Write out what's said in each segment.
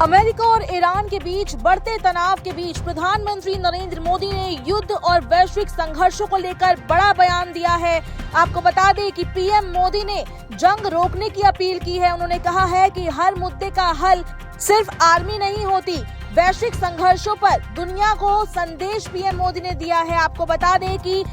America और Iran के बीच बढ़ते तनाव के बीच प्रधानमंत्री नरेंद्र मोदी ने युद्ध और वैश्विक संघर्षों को लेकर बड़ा बयान दिया है। आपको बता दें कि पीएम मोदी ने जंग रोकने की अपील की है। उन्होंने कहा है कि हर मुद्दे का हल सिर्फ आर्मी नहीं होती। वैश्विक संघर्षों पर दुनिया को संदेश पीएम मोदी ने दिया है। आपको बता दें कि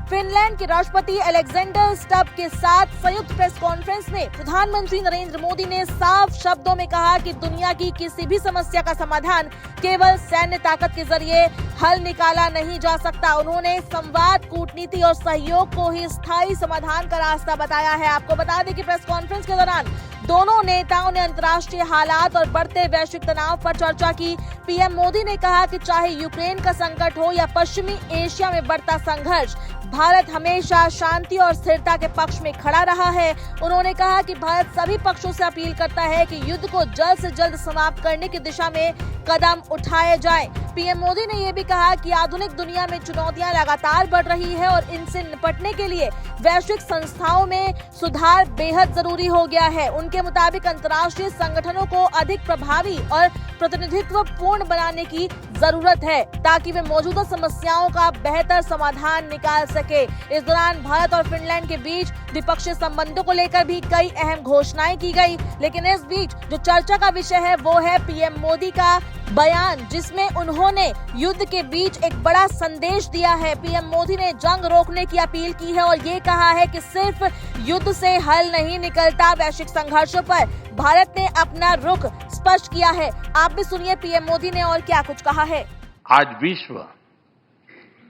फिनलैंड के राष्ट्रपति अलेक्जेंडर स्टब के साथ संयुक्त प्रेस कॉन्फ्रेंस में प्रधानमंत्री नरेंद्र मोदी ने साफ शब्दों में कहा कि दुनिया की किसी भी समस्या का समाधान केवल सैन्य ताकत के जरिए हल निकाला नहीं जा सकता। उन्होंने संवाद, कूटनीति और सहयोग को ही स्थायी समाधान का रास्ता बताया है। आपको बता दें कि प्रेस कॉन्फ्रेंस के दौरान दोनों नेताओं ने अंतर्राष्ट्रीय हालात और बढ़ते वैश्विक तनाव पर चर्चा की। पीएम मोदी ने कहा कि चाहे यूक्रेन का संकट हो या पश्चिमी एशिया में बढ़ता संघर्ष, भारत हमेशा शांति और स्थिरता के पक्ष में खड़ा रहा है। उन्होंने कहा कि भारत सभी पक्षों से अपील करता है कि युद्ध को जल्द से जल्द समाप्त करने की दिशा में कदम उठाए जाएं। पीएम मोदी ने यह भी कहा कि आधुनिक दुनिया में चुनौतियां लगातार बढ़ रही है और इनसे निपटने के लिए वैश्विक संस्थाओं में सुधार बेहद जरूरी हो गया है। उनके मुताबिक अंतर्राष्ट्रीय संगठनों को अधिक प्रभावी और प्रतिनिधित्वपूर्ण बनाने की जरूरत है ताकि वे मौजूदा समस्याओं का बेहतर समाधान निकाल सके। इस दौरान भारत और फिनलैंड के बीच द्विपक्षीय संबंधों को लेकर भी कई अहम घोषणाएं की गई। लेकिन इस बीच जो चर्चा का विषय है वो है पीएम मोदी का बयान, जिसमें उन्होंने युद्ध के बीच एक बड़ा संदेश दिया है। पीएम मोदी ने जंग रोकने की अपील की है और ये कहा है कि सिर्फ युद्ध से हल नहीं निकलता। वैश्विक संघर्षों पर भारत ने अपना रुख स्पष्ट किया है। आप भी सुनिए पीएम मोदी ने और क्या कुछ कहा है। आज विश्व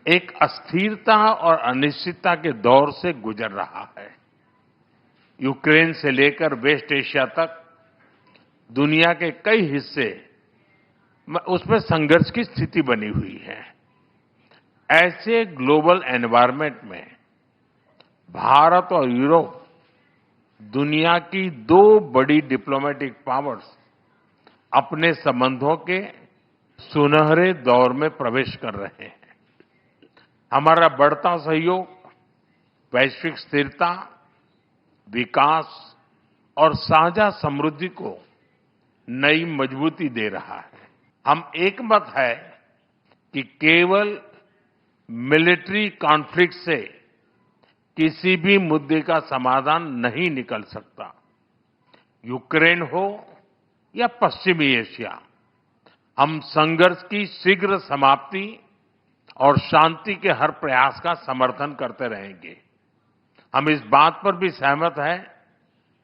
एक अस्थिरता और अनिश्चितता के दौर से गुजर रहा है। यूक्रेन से लेकर वेस्ट एशिया तक दुनिया के कई हिस्से उसमें संघर्ष की स्थिति बनी हुई है। ऐसे ग्लोबल एनवायरनमेंट में भारत और यूरोप दुनिया की दो बड़ी डिप्लोमेटिक पावर्स अपने संबंधों के सुनहरे दौर में प्रवेश कर रहे हैं। हमारा बढ़ता सहयोग वैश्विक स्थिरता, विकास और साझा समृद्धि को नई मजबूती दे रहा है। हम एकमत है कि केवल मिलिट्री कॉन्फ्लिक्ट से किसी भी मुद्दे का समाधान नहीं निकल सकता। यूक्रेन हो या पश्चिमी एशिया, हम संघर्ष की शीघ्र समाप्ति और शांति के हर प्रयास का समर्थन करते रहेंगे। हम इस बात पर भी सहमत हैं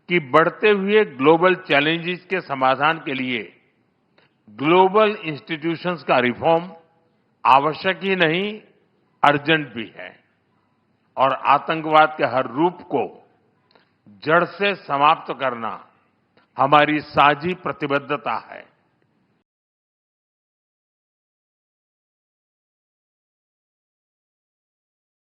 कि बढ़ते हुए ग्लोबल चैलेंजेस के समाधान के लिए ग्लोबल इंस्टीट्यूशंस का रिफॉर्म आवश्यक ही नहीं, अर्जेंट भी है और आतंकवाद के हर रूप को जड़ से समाप्त करना हमारी साझी प्रतिबद्धता है।